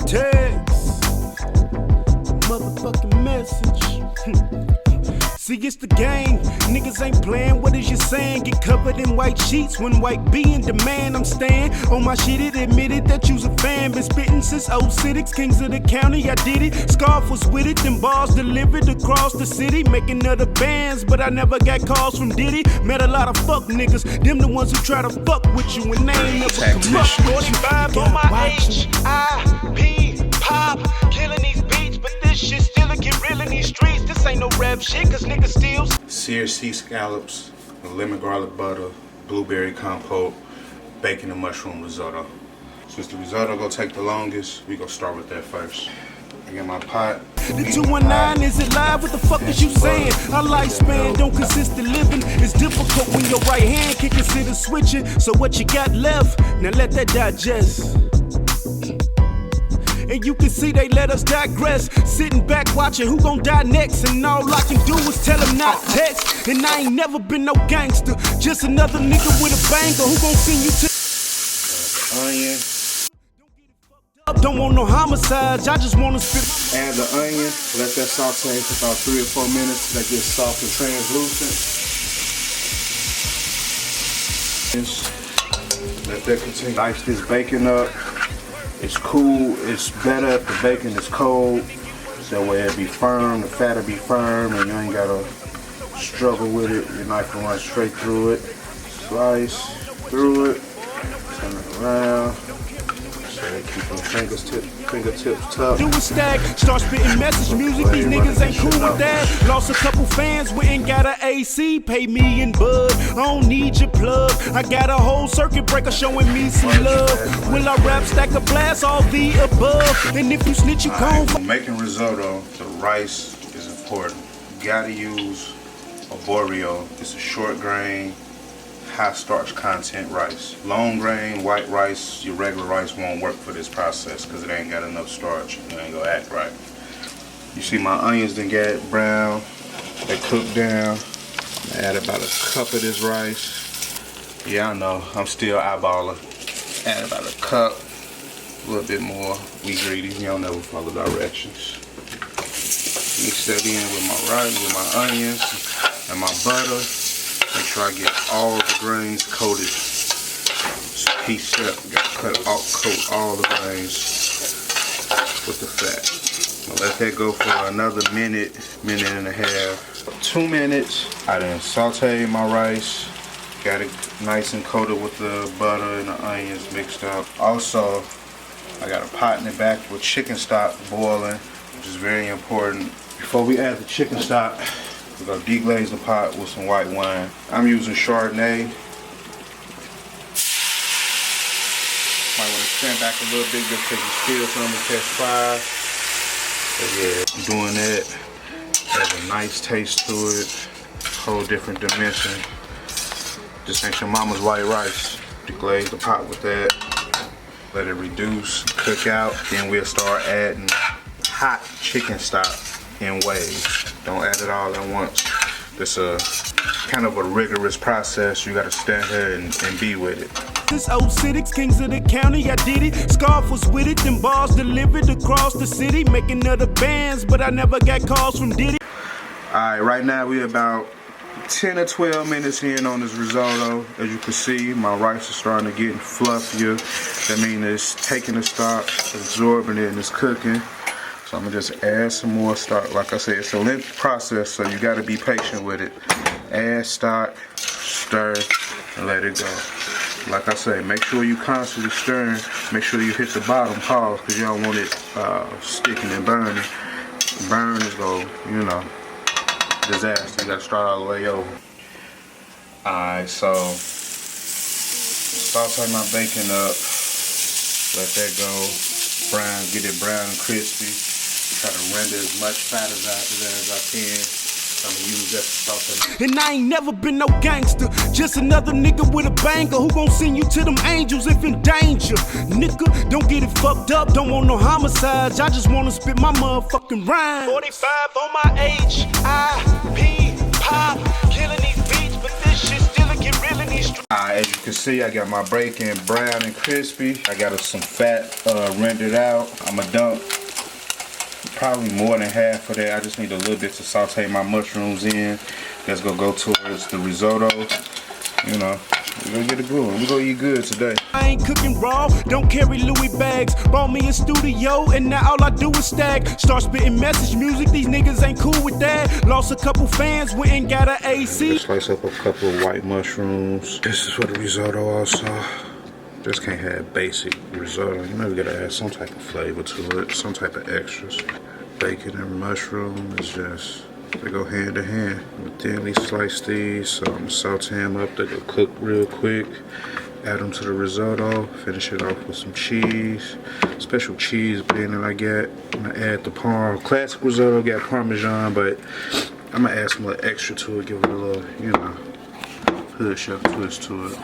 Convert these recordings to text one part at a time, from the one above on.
Text, motherfucking message. See, it's the game. Niggas ain't playing. What is you saying? Get covered in white sheets when white be in demand. I'm staying on my shit. It admitted that you's a fan. Been spitting since 06. Kings of the county, I did it. Scarf was with it. Them bars delivered across the city. Making other bands, but I never got calls from Diddy. Met a lot of fuck niggas. Them the ones who try to fuck with you and they ain't never come up. 45 on my HIP pop. Killing these beats, but this shit still a get real in these streets. This ain't no rap shit, cause niggas still. Seared sea scallops, lemon garlic butter, blueberry compote, bacon and mushroom risotto. Since the risotto gonna take the longest, we gonna start with that first. I get my pot. The 219, is it live? What the fuck is you saying? Our lifespan don't consist of living. It's difficult when your right hand can consider switching. So what you got left? Now let that digest. And you can see they let us digress. Sitting back watching who gon' die next. And all I can do is tell them not text. And I ain't never been no gangster. Just another nigga with a banger who gon' send you to Onion. Don't want no homicides, I just wanna spit. Add the onion, let that saute for about 3 or 4 minutes till that gets soft and translucent. Let that continue. Dice this bacon up. It's cool, it's better if the bacon is cold. So that way it'll be firm, the fat will be firm, and you ain't gotta struggle with it. Your knife will run straight through it. Slice through it, turn it around. So keep your fingertips tough. Do a stack, start spitting message music. These niggas ain't cool with that. Lost a couple fans, we ain't got a AC. Pay me in bud, I don't need your plug. I got a whole circuit breaker showing me some love. Will I rap, stack a blast, all the above? And if you snitch, you gon' When making risotto, the rice is important. You gotta use a boreal. It's a short grain, high starch content rice. Long grain, white rice, your regular rice won't work for this process because it ain't got enough starch. It ain't gonna act right. You see my onions done get brown. They cooked down. I add about a cup of this rice. Yeah, I know, I'm still eyeballing. Add about a cup, a little bit more. We greedy, you don't never follow directions. Mix that in with my rice, with my onions, and my butter. Make sure I get all the grains coated. It's a piece up. You gotta coat all the grains with the fat. Now let that go for another minute, minute and a half. 2 minutes. I done sauteed my rice. Got it nice and coated with the butter and the onions mixed up. Also, I got a pot in the back with chicken stock boiling, which is very important. Before we add the chicken stock, we're gonna deglaze the pot with some white wine. I'm using Chardonnay. Might want to stand back a little bit just because you still some to catch fire. But yeah, doing that has a nice taste to it. Whole different dimension. Just ain't your mama's white rice. Deglaze the pot with that. Let it reduce, cook out. Then we'll start adding hot chicken stock in waves. Don't add it all at once. It's a kind of a rigorous process. You gotta stand here and be with it. This 06, Kings of the county, I did it. Scarf was with it, them bars delivered across the city. Making other bands, but I never got calls from Diddy. Alright, right now we about 10 or 12 minutes in on this risotto. As you can see, my rice is starting to get fluffier. That means it's taking the stock, absorbing it, and it's cooking. So I'm gonna just add some more stock. Like I said, it's a lengthy process, so you gotta be patient with it. Add stock, stir, and let it go. Like I say, make sure you constantly stirring. Make sure you hit the bottom, pause, because you don't want it sticking and burning. Burn is go, you know, disaster. You gotta start all the way over. Alright, so saute my bacon up. Let that go. Brown, get it brown and crispy. Try to render as much fat as I can. I'm gonna use that to saute. And I ain't never been no gangster. Just another nigga with a banger who gon' send you to them angels if in danger. Nigga, don't get it fucked up. Don't want no homicides. I just wanna spit my motherfucking rhyme. 45 on my HIP pop. Killing these beats, but this shit still a get see, I got my bacon brown and crispy. I got some fat rendered out. I'm gonna dump probably more than half of that. I just need a little bit to saute my mushrooms in. That's gonna go towards the risotto. You know, we're gonna get it going. We're gonna eat good today. I ain't cooking raw, don't carry Louis bags. Bought me a studio, and now all I do is stack. Start spitting message music, these niggas ain't cool with that. Lost a couple fans, went and got an AC. Slice up a couple of white mushrooms. This is for the risotto also. Just can't have basic risotto. You know, we gotta add some type of flavor to it, some type of extras. Bacon and mushroom is just, they go hand to hand. I'm gonna thinly slice these, so I'm gonna saute them up. They'll cook real quick. Add them to the risotto. Finish it off with some cheese. Special cheese blend I get. I'm gonna add the parm. Classic risotto got Parmesan, but I'm gonna add some little extra to it. Give it a little, you know, hood chef twist to it.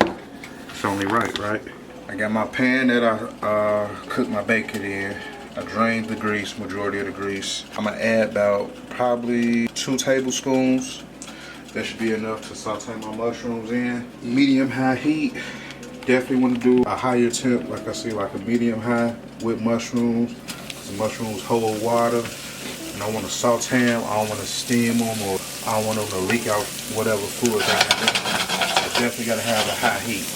It's only right, right? I got my pan that I cooked my bacon in. I drained the grease, majority of the grease. I'm gonna add about probably 2 tablespoons. That should be enough to saute my mushrooms in. Medium-high heat. Definitely want to do a higher temp, like I say, like a medium-high with mushrooms. The mushrooms hold water, and I want to saute them. I don't want to steam them, or I don't want them to leak out whatever fluid they can do. I definitely gotta have a high heat.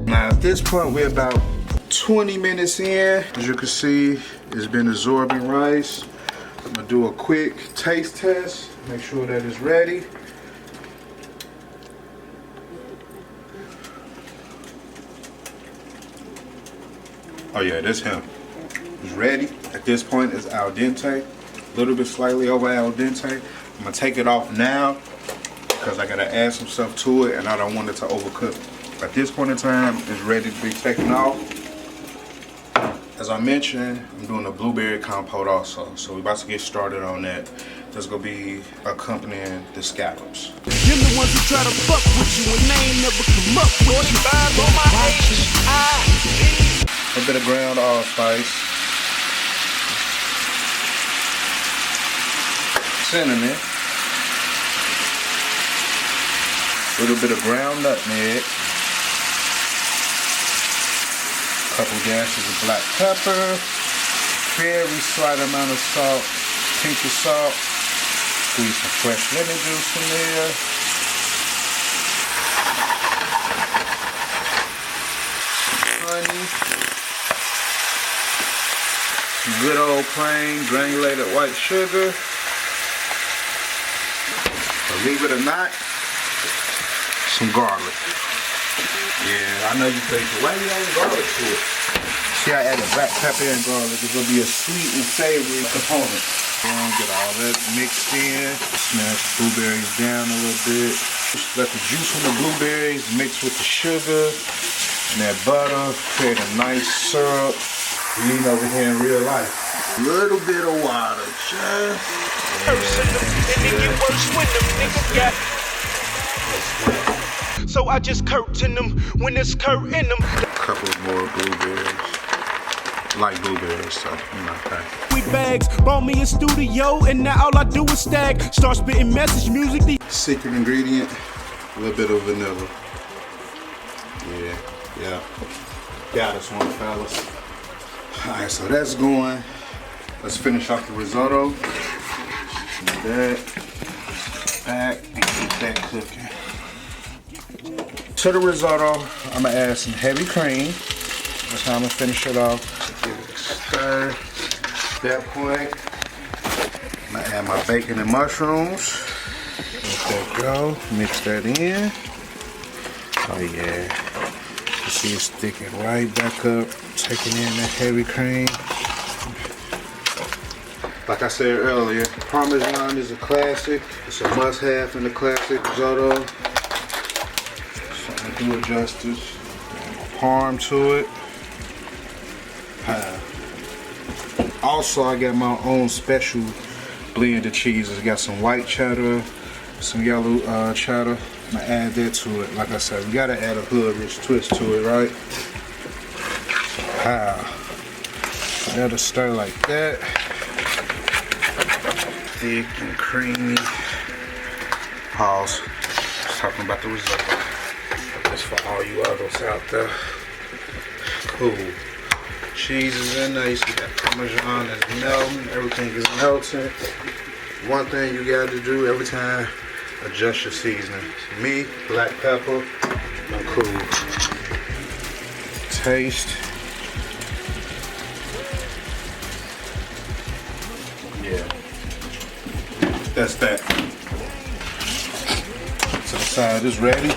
At this point, we're about 20 minutes in. As you can see, it's been absorbing rice. I'm gonna do a quick taste test, make sure that it's ready. Oh yeah, that's him. It's ready. At this point, it's al dente. A little bit slightly over al dente. I'm gonna take it off now because I gotta add some stuff to it and I don't want it to overcook. At this point in time, it's ready to be taken off. As I mentioned, I'm doing a blueberry compote also, so we're about to get started on that. That's gonna be accompanying the scallops. Them the ones who try to fuck with you and they ain't never come up with you. On my A bit of ground allspice, cinnamon, a little bit of ground nutmeg, couple dashes of black pepper, very slight amount of salt, pinch of salt, squeeze some fresh lemon juice in there. Honey, some good old plain granulated white sugar. Believe it or not, some garlic. Yeah, I know you think, why you add garlic to it? See, I added black pepper and garlic. It's gonna be a sweet and savory component. Get all that mixed in. Smash the blueberries down a little bit. Just let the juice from the blueberries mix with the sugar and that butter, create a nice syrup. We eat over here in real life. A little bit of water, just. So I just curtain them when it's curtain them. A couple more blueberries. Like blueberries, so you know, okay. We bags, bought me a studio, and now all I do is stack. Start spitting message music. Secret ingredient, a little bit of vanilla. Yeah. Got us one, fellas. Alright, so that's going. Let's finish off the risotto. That back and keep that cooking. To the risotto, I'm gonna add some heavy cream. That's how I'm gonna finish it off. Give it a stir. At that point, I'm gonna add my bacon and mushrooms. Let that go. Mix that in. Oh yeah. You see it sticking right back up. Taking in that heavy cream. Like I said earlier, Parmesan is a classic. It's a must-have in the classic risotto. So I'm gonna do it justice. Parm to it. Also, I got my own special blend of cheeses. Got some white cheddar, some yellow cheddar. I'm gonna add that to it. Like I said, we gotta add a hood rich twist to it, right? Let it stir like that. Thick and creamy. Pause. Just talking about the risotto. That's for all you others out there. Cool. Cheese is in there. You see that Parmesan is melting. Everything is melting. One thing you got to do every time, adjust your seasoning. Me, black pepper, I'm cool. Taste. Yeah. That's that. So the side is ready. So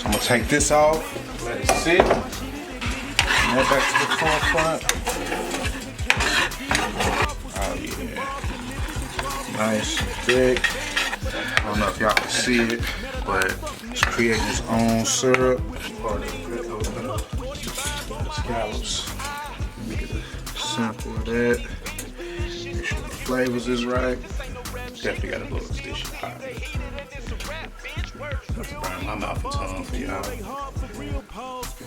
I'm gonna take this off, let it sit. Bring that back to the forefront. Oh yeah. Nice, thick. I don't know if y'all can see it, but it's creating its own syrup. Part of the scallops. Let me get a sample of that. Make sure the flavors is right. Definitely gotta blow this dish hot. Burn my mouth and tongue for y'all.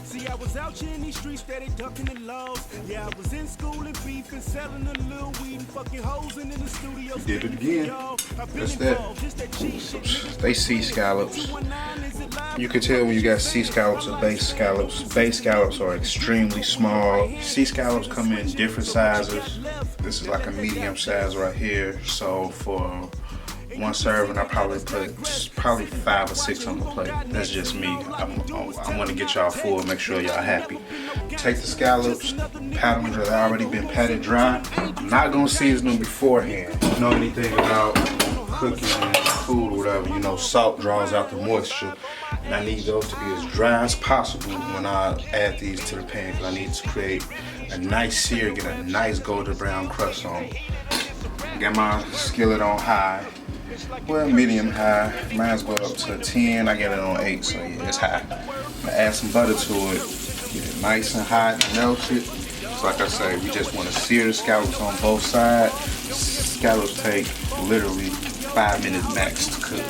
See, I was out here in these streets steady ducking the laws. Yeah, I was in school and beef and selling a little weed and fucking hoes in the studio. You did it again. That's that. They sea scallops. You can tell when you got sea scallops or base scallops. Base scallops are extremely small. Sea scallops come in different sizes. This is like a medium size right here. So for one serving, I probably put 5 or 6 on the plate. That's just me. I want to get y'all full, make sure y'all happy. Take the scallops, pat them. They've already been patted dry. I'm not gonna season them beforehand. If you know anything about cooking and food or whatever, you know salt draws out the moisture. And I need those to be as dry as possible when I add these to the pan, because I need to create a nice sear, get a nice golden brown crust on. Get my skillet on high. Well, medium high. Mine's go up to 10. I get it on 8, so yeah, it's high. I'm gonna add some butter to it. Get it nice and hot, melt it. So like I say, we just want to sear the scallops on both sides. Scallops take literally 5 minutes max to cook.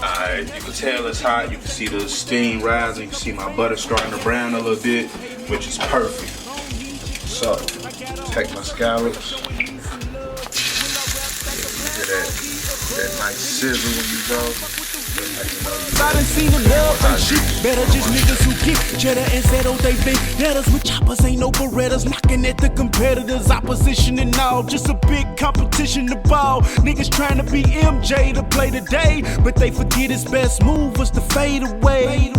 Alright, you can tell it's hot. You can see the steam rising. You can see my butter starting to brown a little bit, which is perfect. So, take my scallops. That nice sizzle when you go. I done seen the love and shit. Better just niggas who kick cheddar and settle they vendettas with choppers. Ain't no Berettas knocking at the competitors. Opposition and all, just a big competition to ball. Niggas trying to be MJ to play today, but they forget his best move was to fade away.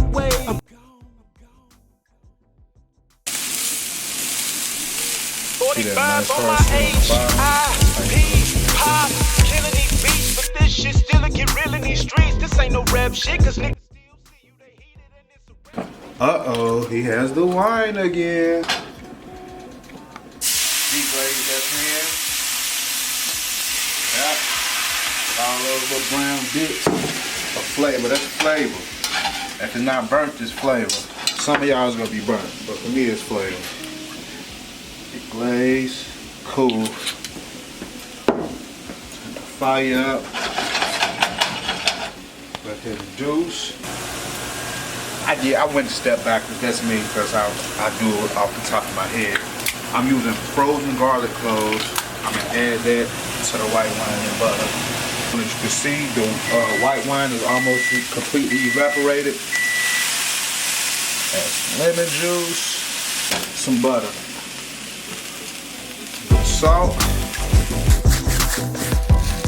45 on my age, pop, killing these beats, but this shit still get real in these streets. This ain't no rap shit, cause niggas still see you, they heated and it's Uh-oh, he has the wine again. Deglaze that pan. Yep. All those little brown bits of flavor. That's flavor. If it's not burnt, it's flavor. Some of y'all is gonna be burnt, but for me it's flavor. Glaze, cool. Turn the fire up. Let it reduce. I went a step back, because that's me, because I do it off the top of my head. I'm using frozen garlic cloves. I'm gonna add that to the white wine and butter. As you can see, the white wine is almost completely evaporated. Add some lemon juice, some butter. Salt.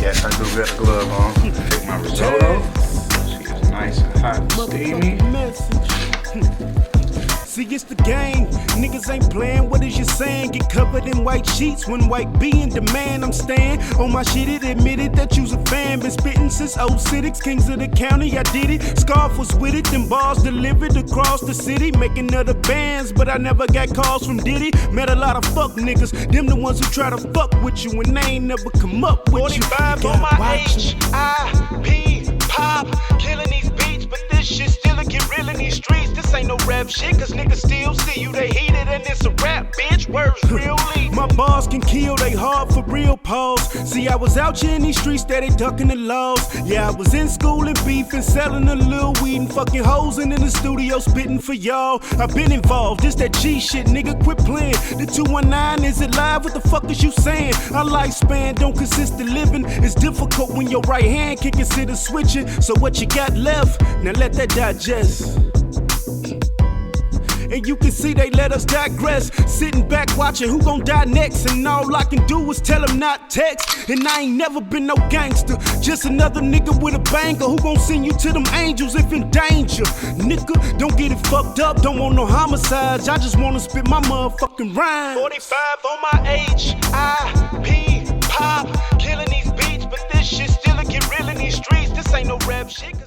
Yes, I do got a glove on. Take my risotto. See, it's nice and hot and steamy. See, it's the game. Niggas ain't playing. What is you saying? Get covered in white sheets when white be in demand. I'm staying on my shit. It admitted that you's a fan. Been spitting since 06. Kings of the county, I did it. Scarf was with it. Them bars delivered across the city. Making other bands, but I never got calls from Diddy. Met a lot of fuck niggas. Them the ones who try to fuck with you and they ain't never come up with you. 45 on my age, pop, killing these beats, but this shit still get real in these streets. This This ain't no rap shit, cause niggas still see you. They heated and it's a rap, bitch. Words real lead. My bars can kill, they hard for real pause. See, I was out here in these streets that ain't ducking the laws. Yeah, I was in school and beefing, selling a little weed and fucking hoes and in the studio spitting for y'all. I've been involved, this that G shit, nigga, quit playing. The 219, is it live? What the fuck is you saying? Our lifespan don't consist of living. It's difficult when your right hand can consider switching. So what you got left? Now let that digest. And you can see they let us digress. Sitting back watching who gon' die next. And all I can do is tell them not text. And I ain't never been no gangster. Just another nigga with a banger who gon' send you to them angels if in danger. Nigga, don't get it fucked up. Don't want no homicides. I just wanna spit my motherfucking rhyme. 45 on my age, IP, pop, killing these beats, but this shit still get real in these streets. This ain't no rap shit.